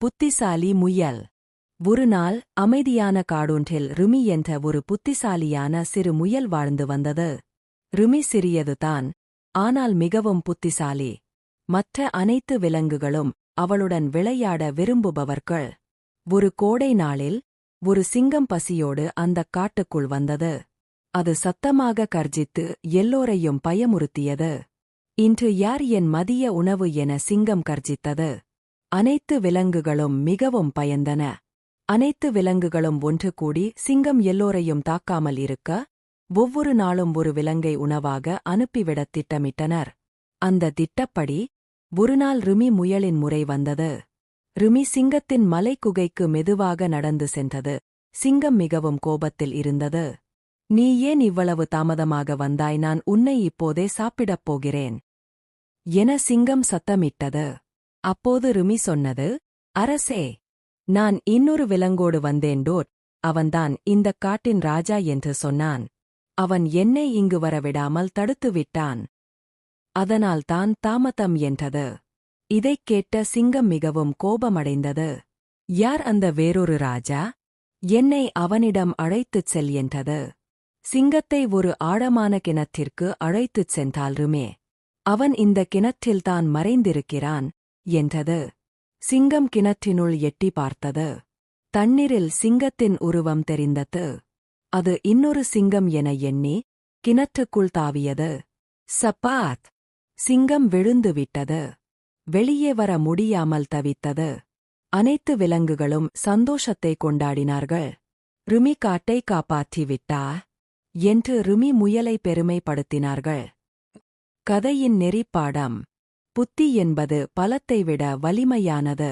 புத்திசாலி முயல். ஒருநாள் அமைதியான காடொன்றில் ருமி என்ற ஒரு புத்திசாலியான சிறு முயல் வாழ்ந்து வந்தது. ருமி சிறியதுதான், ஆனால் மிகவும் புத்திசாலி. மற்ற அனைத்து விலங்குகளும் அவளுடன் விளையாட விரும்புபவர்கள். ஒரு கோடை நாளில் ஒரு சிங்கம் பசியோடு அந்தக் காட்டுக்குள் வந்தது. அது சத்தமாக கர்ஜித்து எல்லோரையும் பயமுறுத்தியது. இன்று யார் என் மதிய உணவு என சிங்கம் கர்ஜித்தது. அனைத்து விலங்குகளும் மிகவும் பயந்தன. அனைத்து விலங்குகளும் ஒன்று கூடி சிங்கம் எல்லோரையும் தாக்காமல் இருக்க ஒவ்வொரு நாளும் ஒரு விலங்கை உணவாக அனுப்பிவிடத் திட்டமிட்டனர். அந்த திட்டப்படி ஒருநாள் ருமி முயலின் முறை வந்தது. ருமி சிங்கத்தின் மலைக்குகைக்கு மெதுவாக நடந்து சென்றது. சிங்கம் மிகவும் கோபத்தில் இருந்தது. நீ ஏன் இவ்வளவு தாமதமாக வந்தாய்? நான் உன்னை இப்போதே சாப்பிடப் போகிறேன் என சிங்கம் சத்தமிட்டது. அப்போது ருமி சொன்னது, அரசே, நான் இன்னொரு விலங்கோடு வந்தேன். அவன்தான் இந்தக் காட்டின் ராஜா என்று சொன்னான். அவன் என்னை இங்கு வரவிடாமல் தடுத்துவிட்டான். அதனால்தான் தாமதம் என்றது. இதைக் கேட்ட சிங்கம் மிகவும் கோபமடைந்தது. யார் அந்த வேறொரு ராஜா? என்னை அவனிடம் அழைத்துச் செல் என்றது. சிங்கத்தை ஒரு ஆழமான கிணற்றிற்கு அழைத்துச் சென்றாள் ருமே. அவன் இந்த கிணற்றில்தான் மறைந்திருக்கிறான் என்றது. சிங்கம் கிணற்றினுள் எட்டி பார்த்தது. தண்ணீரில் சிங்கத்தின் உருவம் தெரிந்தது. அது இன்னொரு சிங்கம் என எண்ணி கிணற்றுக்குள் தாவியது. சப்பாத்! சிங்கம் விழுந்துவிட்டது. வெளியே வர முடியாமல் தவித்தது. அனைத்து விலங்குகளும் சந்தோஷத்தை கொண்டாடினார்கள். ருமி காட்டை காப்பாற்றிவிட்டா என்று ருமி முயலை பெருமைப்படுத்தினார்கள். கதையின் நெறிப்பாடம்: புத்தி என்பது பலத்தை விட வலிமையானது.